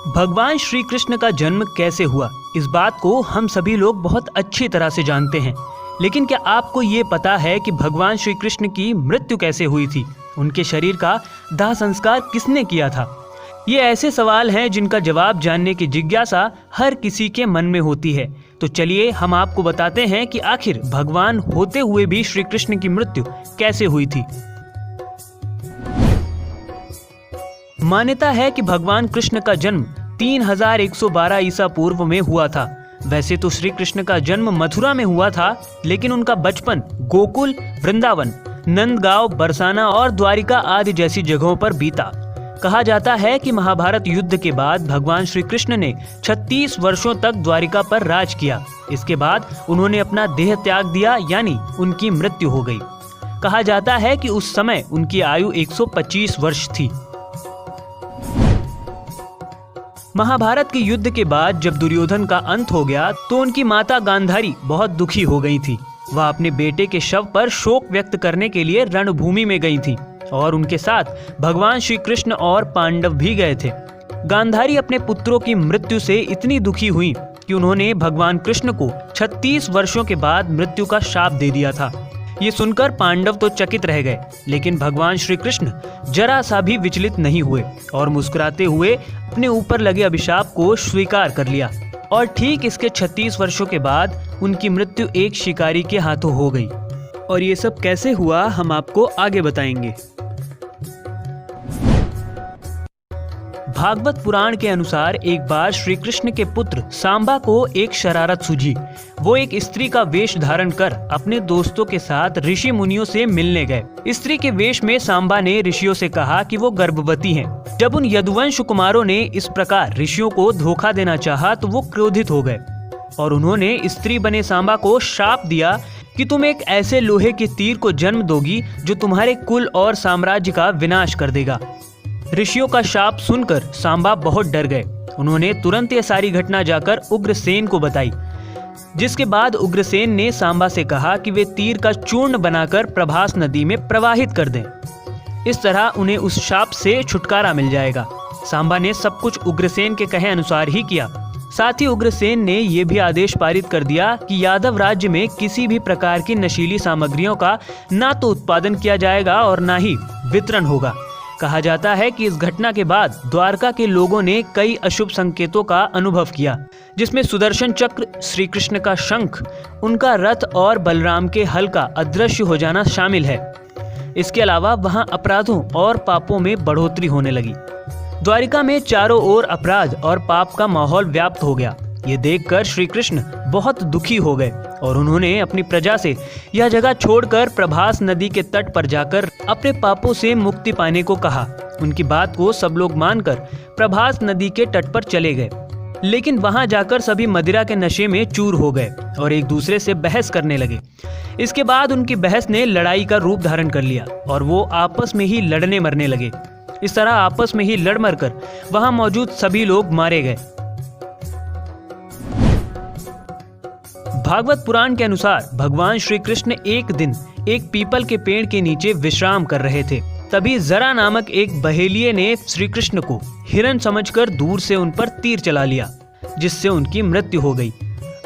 भगवान श्री कृष्ण का जन्म कैसे हुआ, इस बात को हम सभी लोग बहुत अच्छी तरह से जानते हैं। लेकिन क्या आपको ये पता है कि भगवान श्री कृष्ण की मृत्यु कैसे हुई थी? उनके शरीर का दाह संस्कार किसने किया था? ये ऐसे सवाल हैं जिनका जवाब जानने की जिज्ञासा हर किसी के मन में होती है। तो चलिए हम आपको बताते हैं कि आखिर भगवान होते हुए भी श्री कृष्ण की मृत्यु कैसे हुई थी। मान्यता है कि भगवान कृष्ण का जन्म 3112 ईसा पूर्व में हुआ था। वैसे तो श्री कृष्ण का जन्म मथुरा में हुआ था, लेकिन उनका बचपन गोकुल, वृंदावन, नंदगांव, बरसाना और द्वारिका आदि जैसी जगहों पर बीता। कहा जाता है कि महाभारत युद्ध के बाद भगवान श्री कृष्ण ने 36 वर्षों तक द्वारिका पर राज किया। इसके बाद उन्होंने अपना देह त्याग दिया, यानी उनकी मृत्यु हो गई। कहा जाता है कि उस समय उनकी आयु 125 वर्ष थी। महाभारत के युद्ध के बाद जब दुर्योधन का अंत हो गया तो उनकी माता गांधारी बहुत दुखी हो गई थी। वह अपने बेटे के शव पर शोक व्यक्त करने के लिए रणभूमि में गई थी और उनके साथ भगवान श्री कृष्ण और पांडव भी गए थे। गांधारी अपने पुत्रों की मृत्यु से इतनी दुखी हुई कि उन्होंने भगवान कृष्ण को 36 वर्षों के बाद मृत्यु का शाप दे दिया था। ये सुनकर पांडव तो चकित रह गए, लेकिन भगवान श्री कृष्ण जरा सा भी विचलित नहीं हुए और मुस्कुराते हुए अपने ऊपर लगे अभिशाप को स्वीकार कर लिया। और ठीक इसके 36 वर्षों के बाद उनकी मृत्यु एक शिकारी के हाथों हो गई। और ये सब कैसे हुआ हम आपको आगे बताएंगे। भागवत पुराण के अनुसार एक बार श्री कृष्ण के पुत्र सांबा को एक शरारत सूझी। वो एक स्त्री का वेश धारण कर अपने दोस्तों के साथ ऋषि मुनियों से मिलने गए। स्त्री के वेश में सांबा ने ऋषियों से कहा कि वो गर्भवती हैं। जब उन यदुवंश कुमारों ने इस प्रकार ऋषियों को धोखा देना चाहा तो वो क्रोधित हो गए और उन्होंने स्त्री बने सांबा को शाप दिया कि तुम एक ऐसे लोहे के तीर को जन्म दोगी जो तुम्हारे कुल और साम्राज्य का विनाश कर देगा। ऋषियों का शाप सुनकर सांबा बहुत डर गए। उन्होंने तुरंत ये सारी घटना जाकर उग्रसेन को बताई, जिसके बाद उग्रसेन ने सांबा से कहा कि वे तीर का चूर्ण बनाकर प्रभास नदी में प्रवाहित कर दें। इस तरह उन्हें उस शाप से छुटकारा मिल जाएगा। सांबा ने सब कुछ उग्रसेन के कहे अनुसार ही किया। साथ ही उग्रसेन ने यह भी आदेश पारित कर दिया कि यादव राज्य में किसी भी प्रकार की नशीली सामग्रियों का ना तो उत्पादन किया जाएगा और ना ही वितरण होगा। कहा जाता है कि इस घटना के बाद द्वारका के लोगों ने कई अशुभ संकेतों का अनुभव किया, जिसमें सुदर्शन चक्र, श्री कृष्ण का शंख, उनका रथ और बलराम के हल का अदृश्य हो जाना शामिल है। इसके अलावा वहां अपराधों और पापों में बढ़ोतरी होने लगी। द्वारिका में चारों ओर अपराध और पाप का माहौल व्याप्त हो गया। ये देखकर श्री कृष्ण बहुत दुखी हो गए और उन्होंने अपनी प्रजा से यह जगह छोड़कर प्रभास नदी के तट पर जाकर अपने पापों से मुक्ति पाने को कहा। उनकी बात को सब लोग मानकर प्रभास नदी के तट पर चले गए, लेकिन वहां जाकर सभी मदिरा के नशे में चूर हो गए और एक दूसरे से बहस करने लगे। इसके बाद उनकी बहस ने लड़ाई का रूप धारण कर लिया और वो आपस में ही लड़ने मरने लगे। इस तरह आपस में ही लड़ मर कर वहां मौजूद सभी लोग मारे गए। भागवत पुराण के अनुसार भगवान श्री कृष्ण एक दिन एक पीपल के पेड़ के नीचे विश्राम कर रहे थे। तभी जरा नामक एक बहेलिये ने श्री कृष्ण को हिरण समझकर दूर से उन पर तीर चला लिया, जिससे उनकी मृत्यु हो गई।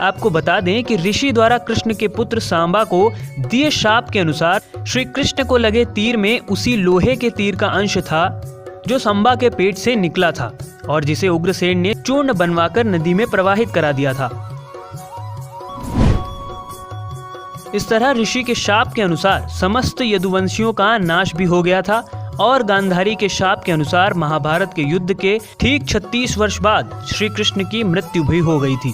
आपको बता दें कि ऋषि द्वारा कृष्ण के पुत्र सांबा को दिए शाप के अनुसार श्री कृष्ण को लगे तीर में उसी लोहे के तीर का अंश था जो सांबा के पेट से निकला था और जिसे उग्रसेन ने चूर्ण बनवाकर नदी में प्रवाहित करा दिया था। इस तरह ऋषि के शाप के अनुसार समस्त यदुवंशियों का नाश भी हो गया था और गांधारी के शाप के अनुसार महाभारत के युद्ध के ठीक 36 वर्ष बाद श्री कृष्ण की मृत्यु भी हो गई थी।